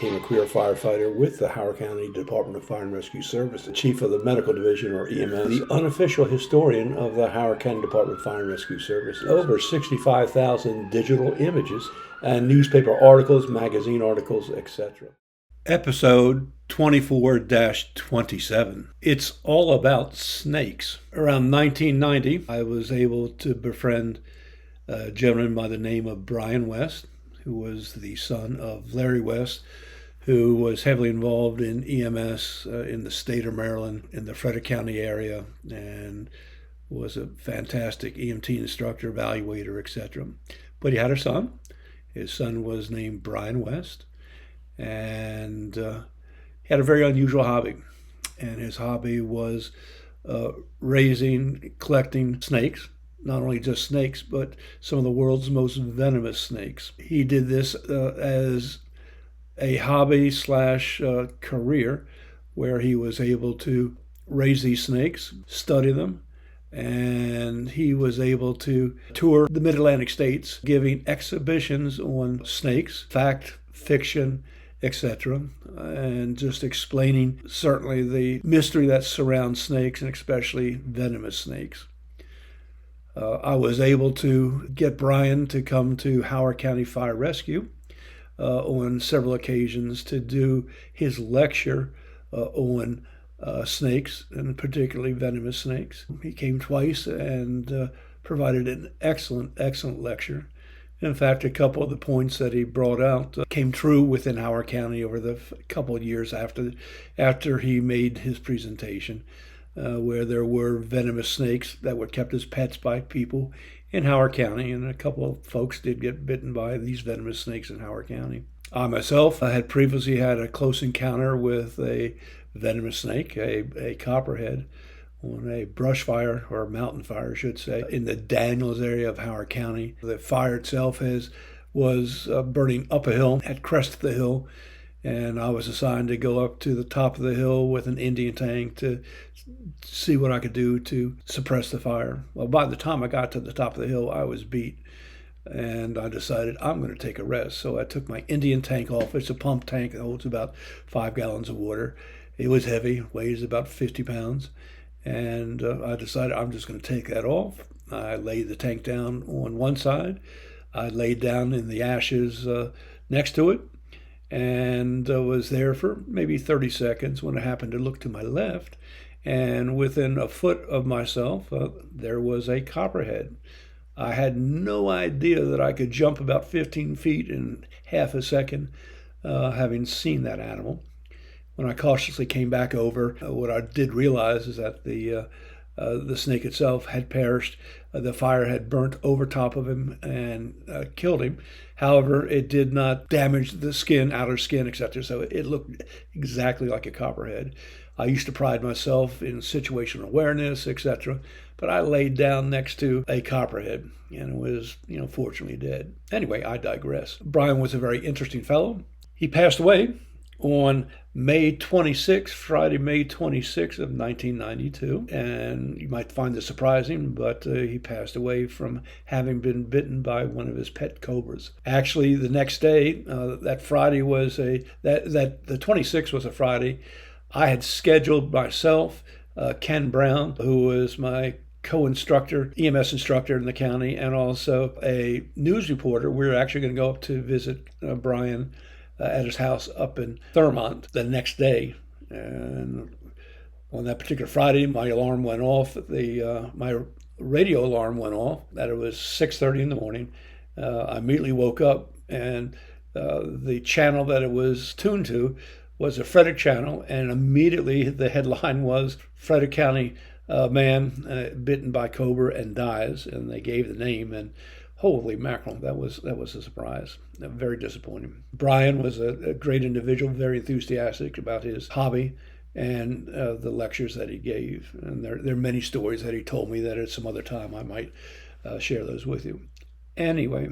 became a career firefighter with the Howard County Department of Fire and Rescue Service, the chief of the medical division, or EMS, the unofficial historian of the Howard County Department of Fire and Rescue Services. Over 65,000 digital images and newspaper articles, magazine articles, etc. Episode 24-27. It's all about snakes. Around 1990, I was able to befriend a gentleman by the name of Brian West, who was the son of Larry West, who was heavily involved in EMS in the state of Maryland, in the Frederick County area, and was a fantastic EMT instructor, evaluator, etc. But he had a son. His son was named Brian West, and he had a very unusual hobby. And his hobby was collecting snakes. Not only just snakes, but some of the world's most venomous snakes. He did this as a hobby / career, where he was able to raise these snakes, study them, and he was able to tour the mid-Atlantic states, giving exhibitions on snakes, fact, fiction, etc., and just explaining certainly the mystery that surrounds snakes, and especially venomous snakes. I was able to get Brian to come to Howard County Fire Rescue on several occasions to do his lecture on snakes, and particularly venomous snakes. He came twice and provided an excellent lecture. In fact, a couple of the points that he brought out came true within Howard County over the couple of years after he made his presentation. Where there were venomous snakes that were kept as pets by people in Howard County, and a couple of folks did get bitten by these venomous snakes in Howard County. I myself had previously had a close encounter with a venomous snake, a copperhead, on a brush fire, or mountain fire, I should say, in the Daniels area of Howard County. The fire itself was burning up a hill, had crested the hill, and I was assigned to go up to the top of the hill with an Indian tank to see what I could do to suppress the fire. Well, by the time I got to the top of the hill, I was beat, and I decided I'm going to take a rest. So I took my Indian tank off. It's a pump tank that holds about 5 gallons of water. It was heavy, weighs about 50 pounds, and I decided I'm just going to take that off. I laid the tank down on one side. I laid down in the ashes next to it, and was there for maybe 30 seconds when I happened to look to my left, and within a foot of myself, there was a copperhead. I had no idea that I could jump about 15 feet in half a second, having seen that animal. When I cautiously came back over, what I did realize is that the snake itself had perished. The fire had burnt over top of him and killed him. However, it did not damage the skin, outer skin, etc. So it looked exactly like a copperhead. I used to pride myself in situational awareness, etc. But I laid down next to a copperhead and was, fortunately dead. Anyway, I digress. Brian was a very interesting fellow. He passed away on May 26th, Friday, May 26th of 1992. And you might find this surprising, but he passed away from having been bitten by one of his pet cobras. Actually, the next day, that Friday was the 26th was a Friday. I had scheduled myself, Ken Brown, who was my co-instructor, EMS instructor in the county, and also a news reporter. We were actually going to go up to visit Brian at his house up in Thurmont the next day. And on that particular Friday, my alarm went off. My radio alarm went off, that it was 6:30 in the morning. I immediately woke up, and the channel that it was tuned to was a Frederick channel, and immediately the headline was Frederick County man bitten by cobra and dies, and they gave the name, and holy mackerel, that was a surprise. Very disappointing. Brian was a great individual, very enthusiastic about his hobby and the lectures that he gave. And there are many stories that he told me that at some other time I might share those with you. Anyway,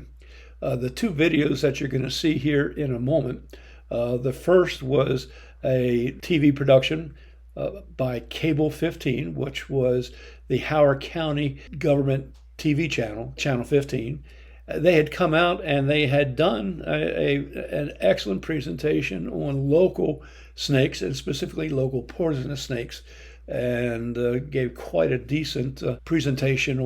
the two videos that you're going to see here in a moment, the first was a TV production by Cable 15, which was the Howard County government TV channel, Channel 15. They had come out and they had done an excellent presentation on local snakes, and specifically local poisonous snakes, and gave quite a decent presentation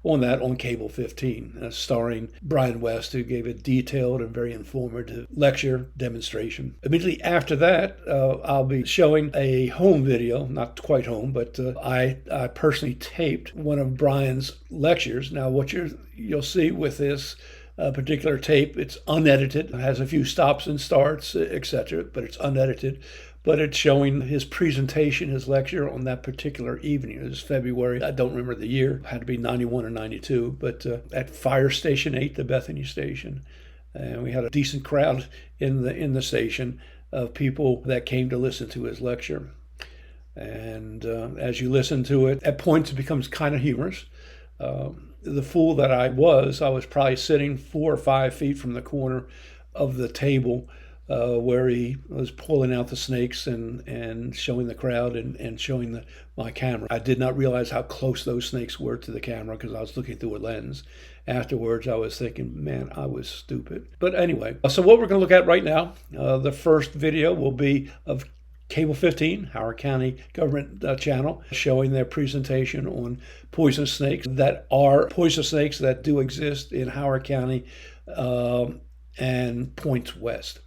on that on Cable 15, starring Brian West, who gave a detailed and very informative lecture demonstration. Immediately after that, I'll be showing a home video, not quite home, but I personally taped one of Brian's lectures. Now, what you'll see with this particular tape, it's unedited. It has a few stops and starts, etc., but it's unedited. But it's showing his presentation, his lecture on that particular evening. It was February, I don't remember the year, it had to be 91 or 92, but at Fire Station 8, the Bethany station. And we had a decent crowd in the station of people that came to listen to his lecture. And as you listen to it, at points it becomes kind of humorous. The fool that I was probably sitting 4 or 5 feet from the corner of the table where he was pulling out the snakes and showing the crowd and showing my camera. I did not realize how close those snakes were to the camera because I was looking through a lens. Afterwards, I was thinking, man, I was stupid. But anyway, so what we're going to look at right now, the first video will be of Cable 15, Howard County government channel, showing their presentation on poisonous snakes that do exist in Howard County and points west.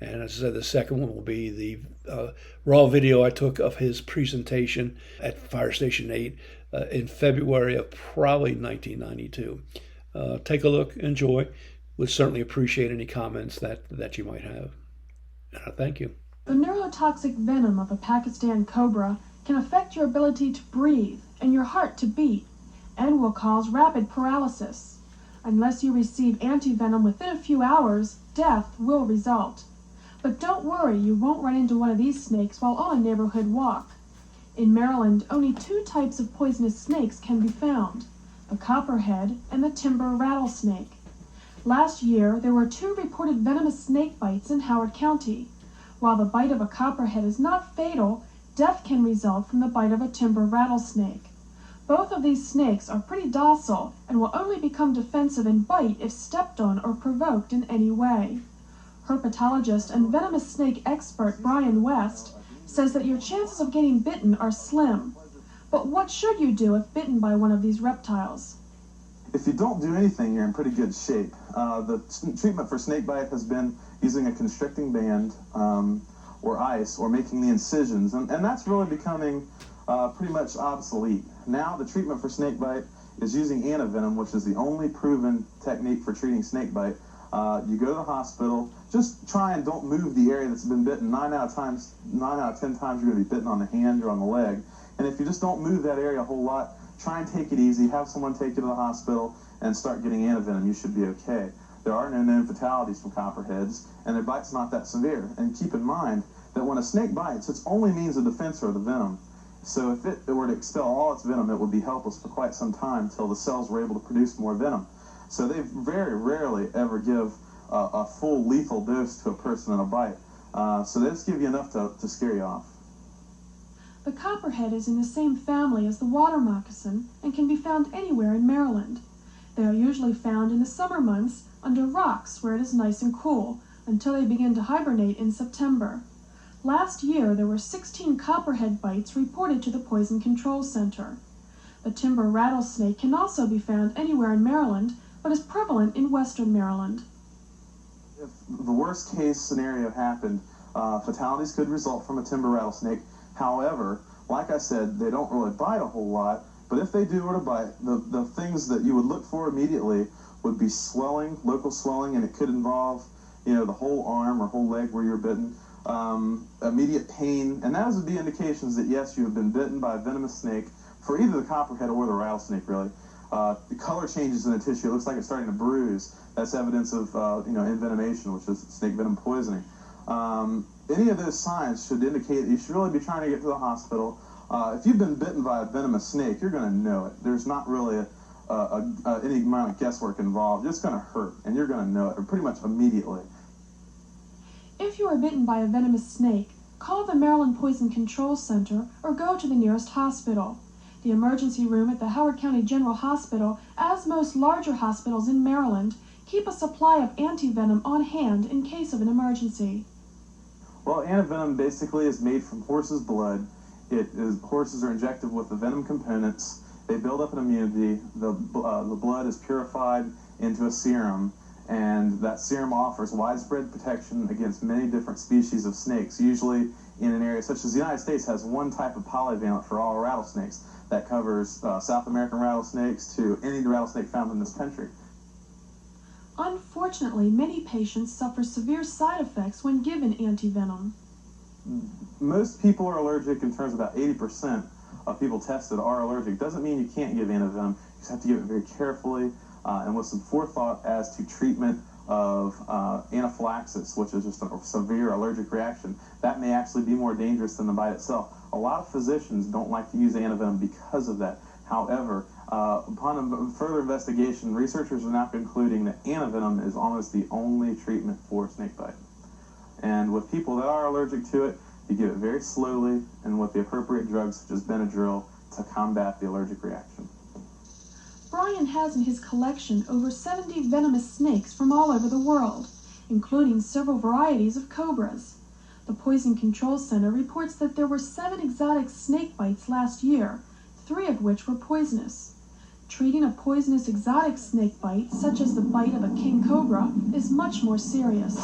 And as I said, the second one will be the raw video I took of his presentation at Fire Station 8 in February of probably 1992. Take a look, enjoy. Would certainly appreciate any comments that you might have. Thank you. The neurotoxic venom of a Pakistan cobra can affect your ability to breathe and your heart to beat, and will cause rapid paralysis. Unless you receive antivenom within a few hours, death will result. But don't worry, you won't run into one of these snakes while on a neighborhood walk. In Maryland, only 2 types of poisonous snakes can be found: the copperhead and the timber rattlesnake. Last year, there were 2 reported venomous snake bites in Howard County. While the bite of a copperhead is not fatal, death can result from the bite of a timber rattlesnake. Both of these snakes are pretty docile and will only become defensive and bite if stepped on or provoked in any way. Herpetologist and venomous snake expert Brian West says that your chances of getting bitten are slim. But what should you do if bitten by one of these reptiles? If you don't do anything, you're in pretty good shape. The treatment for snakebite has been using a constricting band or ice, or making the incisions, and that's really becoming pretty much obsolete. Now the treatment for snakebite is using antivenom, which is the only proven technique for treating snakebite. You go to the hospital, just try and don't move the area that's been bitten. 9 out of 10 times you're going to be bitten on the hand or on the leg. And if you just don't move that area a whole lot, try and take it easy, have someone take you to the hospital and start getting antivenom. You should be okay. There are no known fatalities from copperheads, and their bite's not that severe. And keep in mind that when a snake bites, its only means of defense are the venom. So if it were to expel all its venom, it would be helpless for quite some time until the cells were able to produce more venom. So they very rarely ever give a full lethal dose to a person in a bite. So they just give you enough to scare you off. The copperhead is in the same family as the water moccasin and can be found anywhere in Maryland. They are usually found in the summer months under rocks where it is nice and cool until they begin to hibernate in September. Last year, there were 16 copperhead bites reported to the Poison Control Center. The timber rattlesnake can also be found anywhere in Maryland, but is prevalent in western Maryland. If the worst case scenario happened, fatalities could result from a timber rattlesnake. However, like I said, they don't really bite a whole lot, but if they do were to bite, the things that you would look for immediately would be swelling, local swelling, and it could involve, the whole arm or whole leg where you're bitten, immediate pain, and those would be indications that yes, you have been bitten by a venomous snake for either the copperhead or the rattlesnake, really. The color changes in the tissue. It looks like it's starting to bruise. That's evidence of, envenomation, which is snake venom poisoning. Any of those signs should indicate that you should really be trying to get to the hospital. If you've been bitten by a venomous snake, you're going to know it. There's not really any amount of guesswork involved. It's going to hurt, and you're going to know it pretty much immediately. If you are bitten by a venomous snake, call the Maryland Poison Control Center or go to the nearest hospital. The emergency room at the Howard County General Hospital, as most larger hospitals in Maryland, Keep a supply of antivenom on hand in case of an emergency. Well, antivenom basically is made from horse's blood. Horses are injected with the venom components. They build up an immunity. The blood is purified into a serum, and that serum offers widespread protection against many different species of snakes. Usually in an area such as the United States has one type of polyvalent for all rattlesnakes that covers South American rattlesnakes to any rattlesnake found in this country. Unfortunately, many patients suffer severe side effects when given antivenom. Most people are allergic. In terms of about 80% of people tested are allergic. Doesn't mean you can't give antivenom. You just have to give it very carefully and with some forethought as to treatment of anaphylaxis, which is just a severe allergic reaction. That may actually be more dangerous than the bite itself. A lot of physicians don't like to use antivenom because of that. However, upon further investigation, researchers are now concluding that antivenom is almost the only treatment for snakebite. And with people that are allergic to it, you give it very slowly and with the appropriate drugs such as Benadryl to combat the allergic reaction. Brian has in his collection over 70 venomous snakes from all over the world, including several varieties of cobras. The Poison Control Center reports that there were 7 exotic snake bites last year, 3 of which were poisonous. Treating a poisonous exotic snake bite, such as the bite of a king cobra, is much more serious.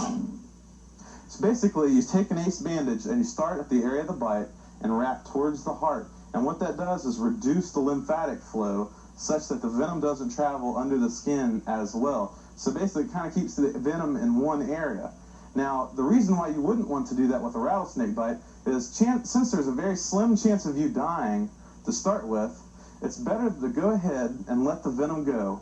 So basically, you take an ace bandage and you start at the area of the bite and wrap towards the heart. And what that does is reduce the lymphatic flow such that the venom doesn't travel under the skin as well. So basically, it kind of keeps the venom in one area. Now, the reason why you wouldn't want to do that with a rattlesnake bite is since there's a very slim chance of you dying to start with, it's better to go ahead and let the venom go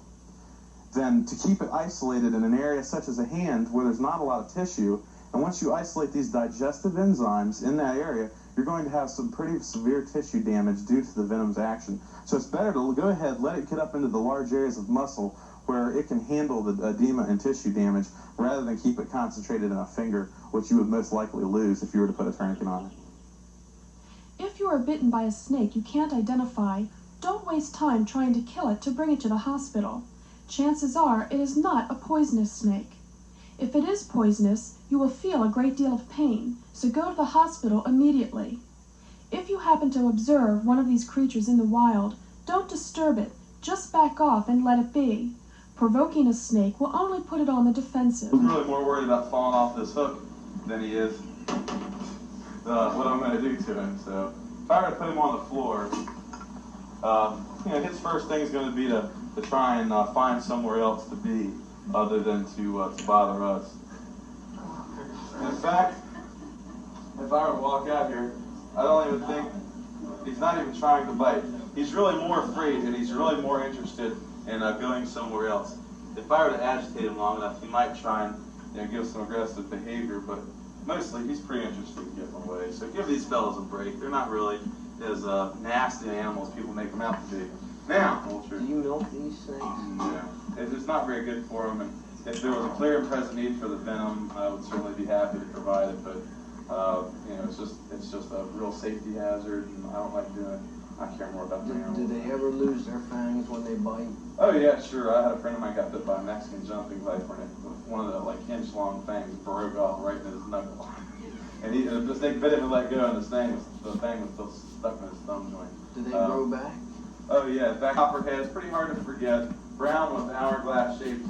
than to keep it isolated in an area such as a hand where there's not a lot of tissue. And once you isolate these digestive enzymes in that area, you're going to have some pretty severe tissue damage due to the venom's action. So it's better to go ahead, let it get up into the large areas of muscle where it can handle the edema and tissue damage rather than keep it concentrated in a finger, which you would most likely lose if you were to put a tourniquet on it. If you are bitten by a snake you can't identify, don't waste time trying to kill it to bring it to the hospital. Chances are it is not a poisonous snake. If it is poisonous, you will feel a great deal of pain, so go to the hospital immediately. If you happen to observe one of these creatures in the wild, don't disturb it, just back off and let it be. Provoking a snake will only put it on the defensive. He's really more worried about falling off this hook than he is what I'm going to do to him. So if I were to put him on the floor, his first thing is going to be to try and find somewhere else to be other than to bother us. In fact, if I were to walk out here, I don't even think he's not even trying to bite. He's really more afraid and he's really more interested in going somewhere else. If I were to agitate him long enough, he might try and give some aggressive behavior, but mostly he's pretty interested in getting away. So give these fellas a break. They're not really as nasty animals people make them out to be. Now, do you milk these things? Yeah, it's not very good for them. And if there was a clear and present need for the venom, I would certainly be happy to provide it. But it's just a real safety hazard, and I don't like doing it. I care more about the animals. Do they ever lose their fangs when they bite? Oh yeah, sure. I had a friend of mine got bit by a Mexican jumping viper, and one of the inch-long fangs broke off right in his knuckle. And the snake bit him and let go, and the fang was still stuck in his thumb joint. Do they grow back? Oh yeah, back copperhead. It's pretty hard to forget. Brown with hourglass shape.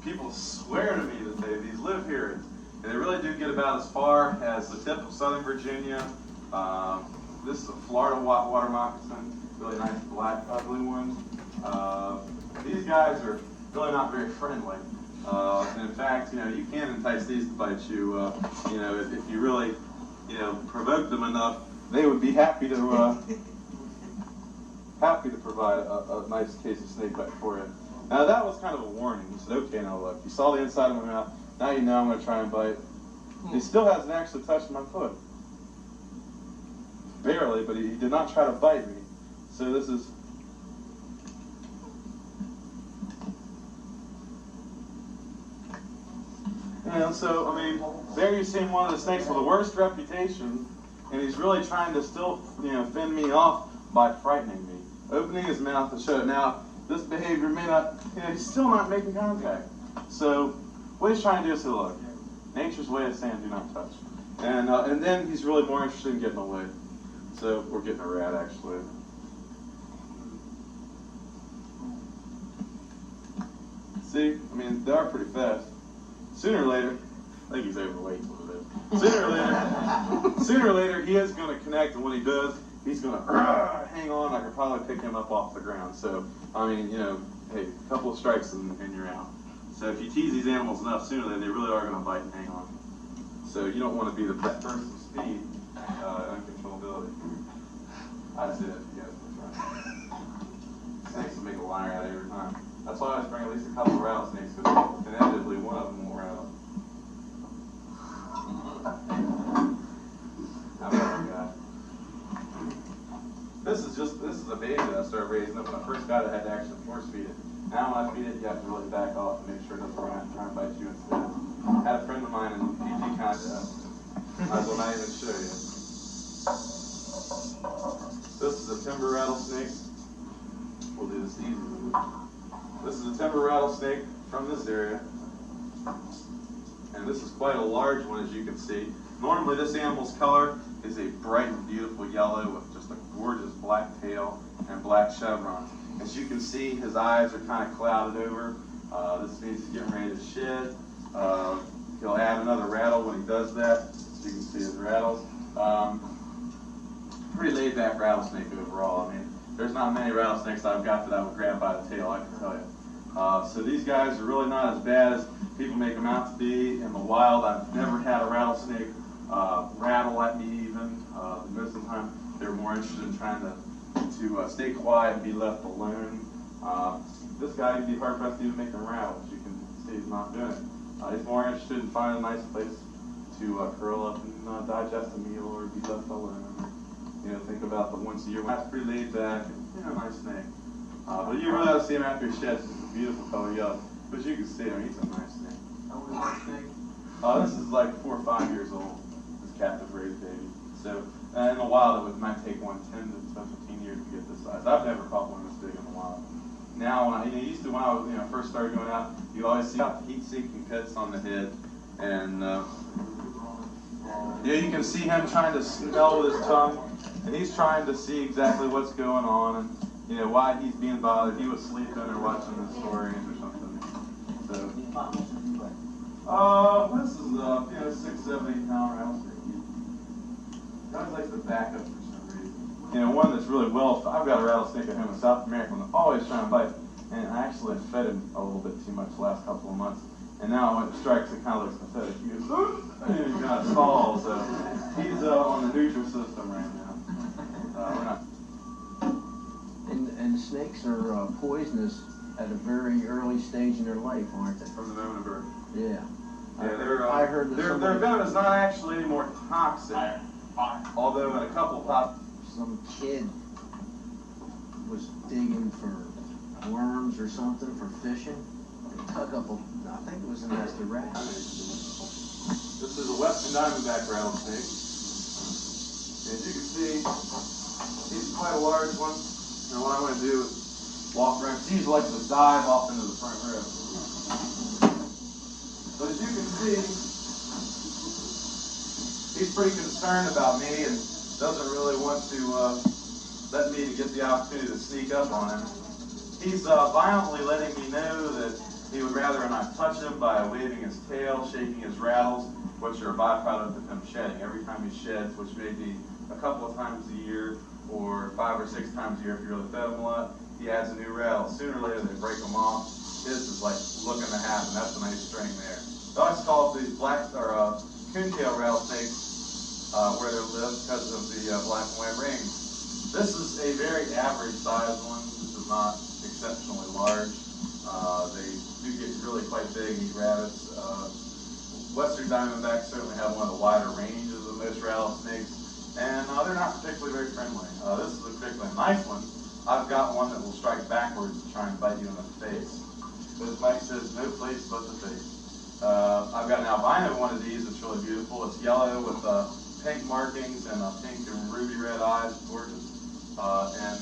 People swear to me that these live here, and they really do get about as far as the tip of southern Virginia. This is a Florida water moccasin, really nice black ugly ones. These guys are really not very friendly. And in fact, you can entice these to bite you. If you really, provoke them enough, they would be happy to provide a nice case of snake bite for you. Now that was kind of a warning. He said, "Okay, now look, you saw the inside of my mouth. Now you know I'm going to try and bite." He still hasn't actually touched my foot. Barely, but he did not try to bite me. So this is... there you've seen one of the snakes with the worst reputation, and he's really trying to still, fend me off by frightening me. Opening his mouth to show it. Now, this behavior may not, he's still not making contact. So what he's trying to do is say, look, nature's way of saying do not touch. And then he's really more interested in getting away. So we're getting a rat actually. See, I mean, they are pretty fast. Sooner or later, I think he's overweight a little bit. Sooner or later, he is going to connect, and when he does, he's going to hang on. I could probably pick him up off the ground. So, I mean, hey, a couple of strikes and you're out. So if you tease these animals enough, sooner or later, they really are going to bite and hang on. So you don't want to be the best person of speed, uncontrollability. I did it. You guys can try. Snakes will make a liar out of every time. That's why I always bring at least a couple of rattlesnakes, because inevitably one of them will rattle. How about that guy? This is a baby that I started raising up when I first got it. I had to actually force feed it. Now when I feed it, you have to really back off and make sure it doesn't run out and try and bite you instead. I had a friend of mine in PG contest. I will not even show you. This is a timber rattlesnake. We'll do this easy. This is a timber rattlesnake from this area. And this is quite a large one, as you can see. Normally this animal's color is a bright and beautiful yellow with just a gorgeous black tail and black chevrons. As you can see, his eyes are kind of clouded over. This means he's getting ready to shed. He'll add another rattle when he does that. So you can see his rattles. Pretty laid back rattlesnake overall. I mean, there's not many rattlesnakes I've got that I would grab by the tail, I can tell you. So these guys are really not as bad as people make them out to be. In the wild, I've never had a rattlesnake rattle at me even. Most of the time, they're more interested in trying to stay quiet and be left alone. This guy, you'd be hard-pressed to even make him rattle. As you can see, he's not doing it. He's more interested in finding a nice place to curl up and digest a meal or be left alone. Think about the once a year. That's pretty laid back and nice snake. But you really ought to see him after he sheds. It's a beautiful color yellow. But you can see him, he's a nice snake. How old is that snake? This is like 4 or 5 years old, this captive raised baby. So in the wild, it might take one 10 to 15 years to get this size. I've never caught one this big in the wild. Now, when I first started going out, you always see heat-seeking pits on the head, and you can see him trying to smell with his tongue, and he's trying to see exactly what's going on, and why he's being bothered. He was sleeping or watching the stories or something. So, this is a 6, 7, 8 pound rattlesnake. He always likes to back up for some reason. One that's really I've got a rattlesnake at home in South America, and I'm always trying to bite. And I actually fed him a little bit too much the last couple of months. And now when it strikes, it kind of looks pathetic. He goes, and he kind of stalls. So he's on the neutral system right now. We're not. And snakes are poisonous at a very early stage in their life, aren't they? From the moment of birth. Yeah. Yeah, I heard that their venom is not actually any more toxic. Although in a couple of some kid was digging for worms or something for fishing and tug up I think it was a nest of rats. This is a western diamondback rattlesnake. As you can see, he's quite a large one. And what I'm going to do is walk around. He usually likes to dive off into the front row. But as you can see, he's pretty concerned about me and doesn't really want to let me get the opportunity to sneak up on him. He's violently letting me know that he would rather not touch him by waving his tail, shaking his rattles, which are a byproduct of him shedding. Every time he sheds, which may be a couple of times a year or 5 or 6 times a year if you really fed him a lot, he adds a new rattle. Sooner or later they break them off. His is like looking to happen. That's a nice string there. I always call these coontail rattlesnakes where they live because of the black and white rings. This is a very average sized one. This is not exceptionally large. They do get really quite big, these rabbits. Western diamondbacks certainly have one of the wider ranges of most rattlesnakes, and they're not particularly very friendly. This is a particularly nice one. I've got one that will strike backwards to try and bite you in the face. But as Mike says, no place but the face. I've got an albino one of these that's really beautiful. It's yellow with pink markings and pink and ruby red eyes. Gorgeous. And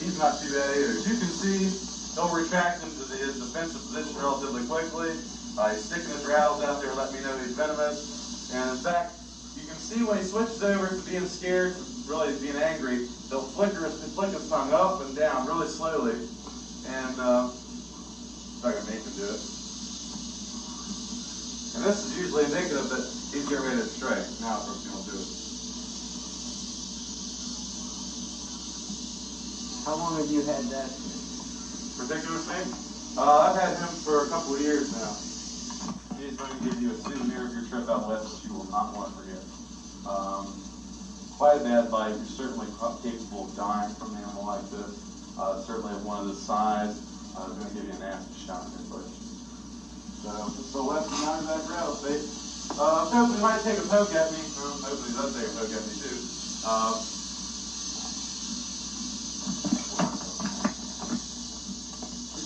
He's not too bad either. As you can see, he'll retract into his defensive position relatively quickly. He's sticking his rattles out there, letting me know he's venomous. And in fact, you can see when he switches over to being scared, really being angry, he'll flick his tongue up and down really slowly. And if I can make him do it. And this is usually indicative that he's getting ready to stray. Now, of course, he won't do it. How long have you had that? Particular snake? I've had him for a couple of years now. He's going to give you a souvenir of your trip out west that you will not want to forget. Quite a bad bite. You're certainly capable of dying from an animal like this. Certainly of one of this size. It's going to give you a nasty shot in your place. So, just the western Diamondback rattlesnake. Hopefully he might take a poke at me. Well, hopefully he does take a poke at me too.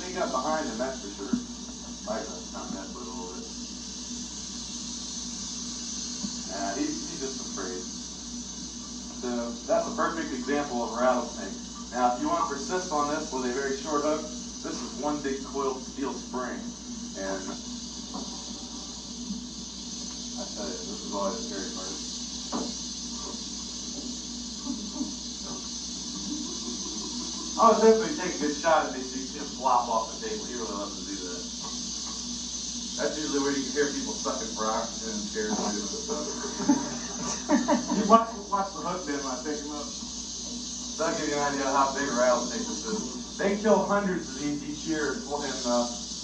He got behind him, that's for sure. I got to kind of mess with it a little bit. He's just afraid. So that's a perfect example of a rattlesnake. Now, if you want to persist on this with a very short hook, this is one big coiled steel spring. And I tell you, this is always a scary part. I was hoping he'd take a good shot at me so you can see him flop off the table. He really loves to do that. That's usually where you can hear people sucking for oxygen and scared to do You watch the hook then when I pick him up. So that'll give you an idea of how big a rattlesnake this is. They kill hundreds of these each year in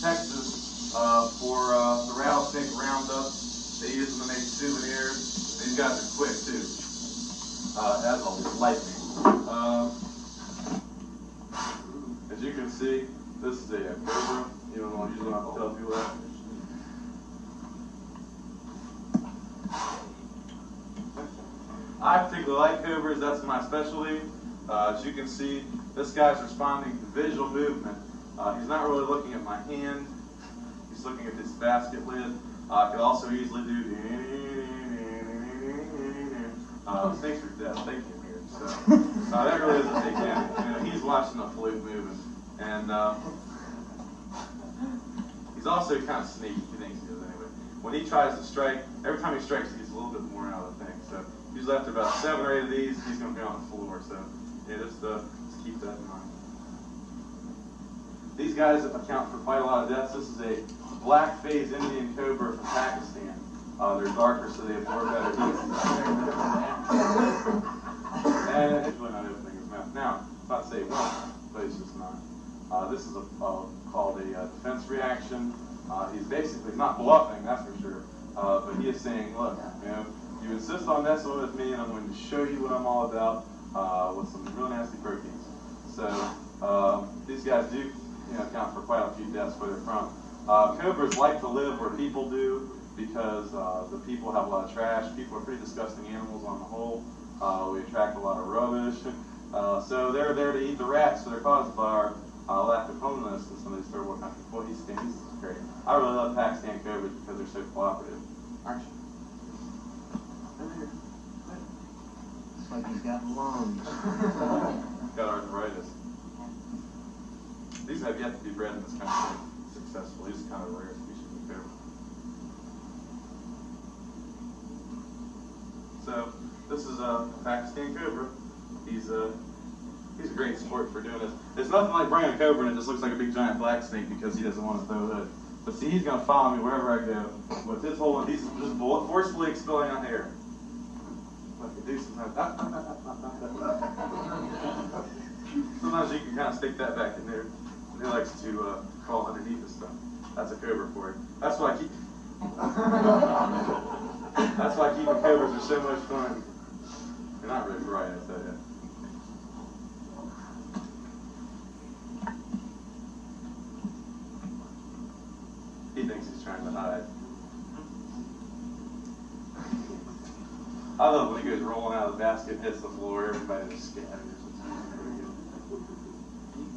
Texas for the rattlesnake roundup. They use them to make souvenirs. These guys are quick too. That's a lightning. As you can see, this is a cobra. You don't usually have to tell people that. I particularly like cobras. That's my specialty. As you can see, this guy's responding to visual movement. He's not really looking at my hand. He's looking at this basket lid. Could also easily do. Snakes are deaf. They can hear. So that really is a big hint. He's watching the flute moving, and he's also kind of sneaky. He thinks he does anyway. When he tries to strike, every time he strikes, he gets a little bit more out of the thing. So usually after about 7 or 8 of these, he's going to be on the floor. So yeah, just keep that in mind. These guys account for quite a lot of deaths. This is a black-phased Indian cobra from Pakistan. They're darker, so they absorb better heat. And it's really not opening his mouth. Now, I'm about to say one, but it's just not. This is called a defense reaction. He's basically not bluffing, that's for sure. But he is saying, look, you insist on messing with me, and I'm going to show you what I'm all about with some real nasty proteins. So these guys do account for quite a few deaths where they're from. Cobras like to live where people do because the people have a lot of trash. People are pretty disgusting animals on the whole. We attract a lot of rubbish. So they're there to eat the rats that are caused by our lack of homelessness in some of these third world countries. Boy, he stinks. This is great. I really love Pakistan cobras because they're so cooperative. Aren't you? Over here. It's like he's got lungs. Got arthritis. These have yet to be bred in this country successfully. This is kind of a rare species of cobra. So this is a Pakistan cobra. He's a great sport for doing this. It's nothing like bringing a cobra and it just looks like a big giant black snake because he doesn't want to throw hood. But see, he's going to follow me wherever I go. With his whole, he's just forcefully expelling out air. Like a do sometimes. Sometimes you can kind of stick that back in there. He likes to crawl underneath this stuff. That's a cobra for you. That's why I keep. That's why keeping cobras are so much fun. They're not really bright, I tell you. He thinks he's trying to hide. I love when he goes rolling out of the basket and hits the floor. Everybody just scatters.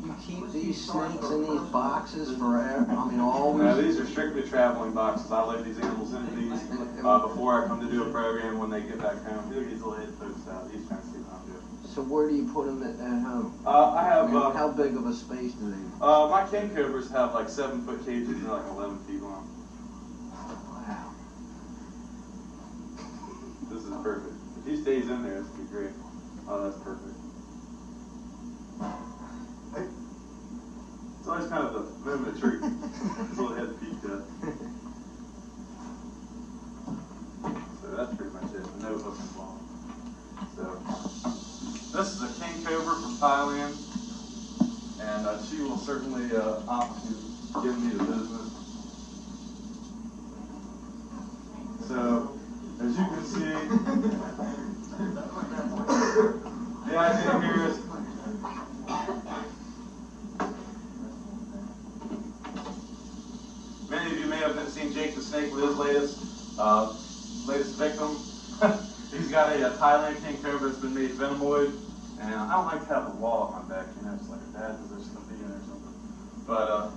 You keep these snakes in these boxes forever? I mean, always? No, these are strictly traveling boxes. I let these animals into these before I come to do a program when they get back home. He'll get his little head pokes out. He's trying to see what I'm doing. So where do you put them at home? I have. How big of a space do they? My king cobras have like 7-foot cages and they're like 11 feet long. Wow. This is perfect. If he stays in there, this would be great. Oh, that's perfect. It's always kind of the moment of truth. His little head peeked up. So that's pretty much it. No hook involved. So this is a king cobra from Thailand, and she will certainly opt to give me the business. So as you can see, the idea here is many of you may have seen Jake the Snake with his latest victim. He's got a Thailand king cobra that's been made venomoid, and I don't like to have a wall on my back, you know, it's like a bad position to be in or something. But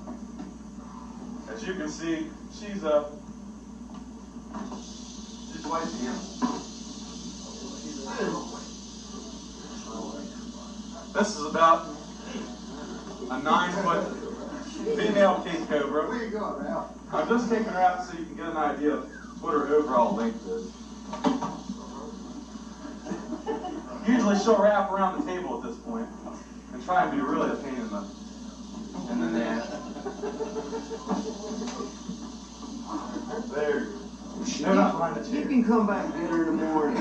as you can see, she's quite the animal. This is about a 9-foot female king cobra. Where you going now? I'm just taking her out so you can get an idea of what her overall length is. Usually she'll wrap around the table at this point and try and be really a pain in the neck. There. No, not behind the You chair. can come back and get her in the morning.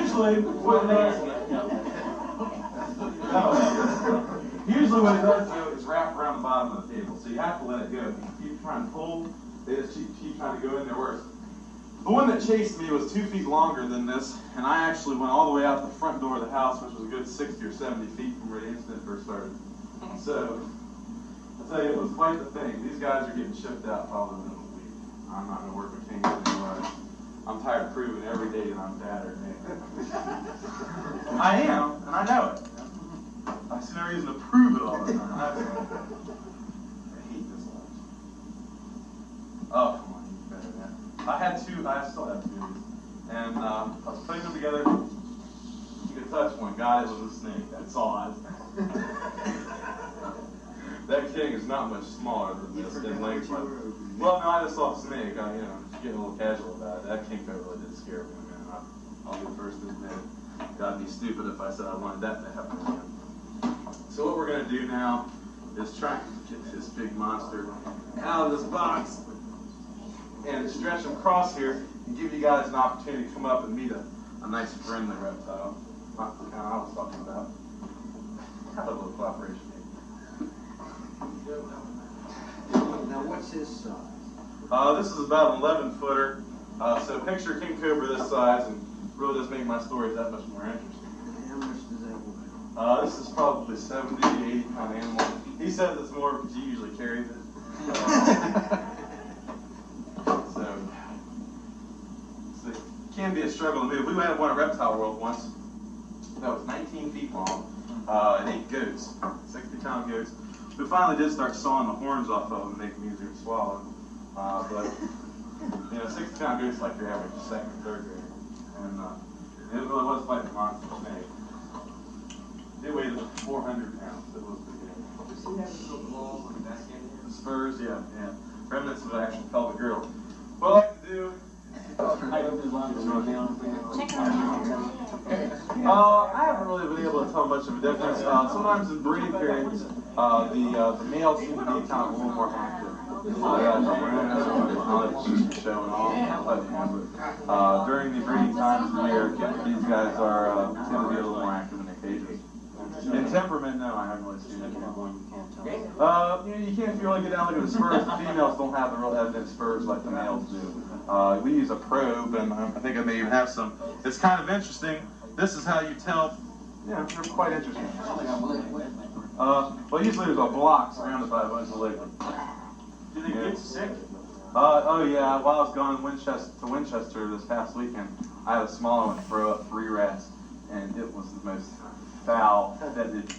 Usually what it does, usually what it does though is wrap around the bottom of the table. So you have to let it go. If you keep trying to pull, they just keep trying to go in there worse. The one that chased me was 2 feet longer than this, and I actually went all the way out the front door of the house, which was a good 60 or 70 feet from where the incident first started. So, I'll tell you, it was quite the thing. These guys are getting shipped out probably within a week. I'm not going to work with kings anymore. I'm tired of proving every day that I'm bad or anything. I am, and I know it. I see no reason to prove it all the time. I hate this life. Oh, come on, you better than that. I still have two of these. And I was putting them together. You could touch one. God, it was a snake. That's all that king is not much smaller than this in length. Well, no, I just saw a snake. Just getting a little casual about it. That king coat really did scare me, man. I'll be the first to admit it. I'd be stupid if I said I wanted that to happen again. So what we're going to do now is try and get this big monster out of this box and stretch him across here and give you guys an opportunity to come up and meet a nice friendly reptile. Not the kind I was talking about. Have a little cooperation. Now what's his size? This is about an 11-footer. So picture a king cobra this size, and really does make my stories that much more interesting. How much does that weigh? This is probably 70 to 80 pound animal. He says it's more because he usually carries it. So it can be a struggle to move. We had one at Reptile World once that was 19 feet long and 8 goats, 60-pound goats. We finally did start sawing the horns off of them to make them easier to swallow. But 60-pound goats like your average second or third grader. And it really was quite a monster snake. It weighed 400 pounds. It was pretty good. Does he have his little claws on the back end? The spurs, yeah. Remnants of actual pelvic girdle. What I like to do I haven't really been able to tell much of a difference. Sometimes in breeding periods, the males seem to be kind of a little more active. Showing off. During the breeding times of the year, these guys tend to be a little more active in their cages. In temperament, no, I haven't really seen it. You can't if you really get down and look at the spurs. The females don't have the real evident spurs like the males do. We use a probe, and I think I may even have some. It's kind of interesting. This is how you tell. Yeah, they're quite interesting. Well, usually there's a block surrounded by a bunch of liquid. Do they get sick? Oh yeah, while I was gone to Winchester this past weekend, I had a smaller one throw up 3 rats, and it was the most foul, fetid,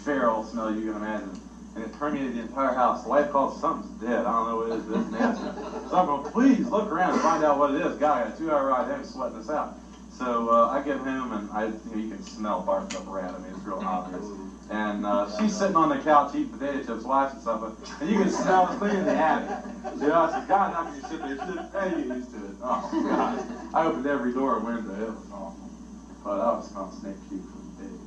feral smell you can imagine. And it permeated the entire house. The wife called, something's dead. I don't know what it is, but it's nasty. So I'm going, please look around and find out what it is. God, I got a 2-hour ride, I'm sweating this out. So I get home and you can smell barked up rat. I mean, it's real obvious. And she's sitting on the couch eating potato chips, watching something, and you can smell this thing in the attic. You know, I said, God, how can you sit there? She said, hey, you get used to it. Oh, God. I opened every door and window. It was awful. But I was smelling snake puke for days.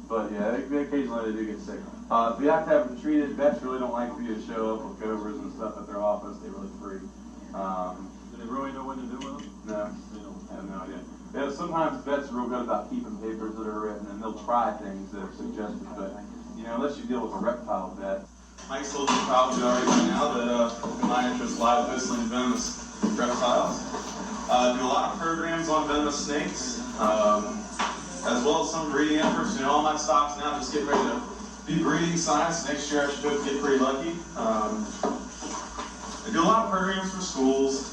But yeah, occasionally they do get sick. If you have to have them treated, vets really don't like for you to show up with cobras and stuff at their office. They really freak. Do they really know what to do with them? No, They don't. I have no idea. Yeah, sometimes vets are real good about keeping papers that are written, and they'll try things that are suggested, but, you know, unless you deal with a reptile vet. Mike's told you probably already by now that my interests lie mostly in venomous reptiles. Do a lot of programs on venomous snakes, as well as some breeding efforts. You know, all my stocks now just get ready to be breeding science. Next year I should hope to get pretty lucky. I do a lot of programs for schools,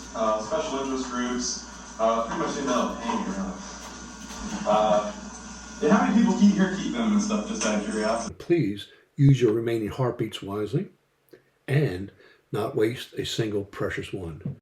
special interest groups, pretty much into painting, really. Yeah, how many people keep them and stuff, just out of curiosity? Please use your remaining heartbeats wisely and not waste a single precious one.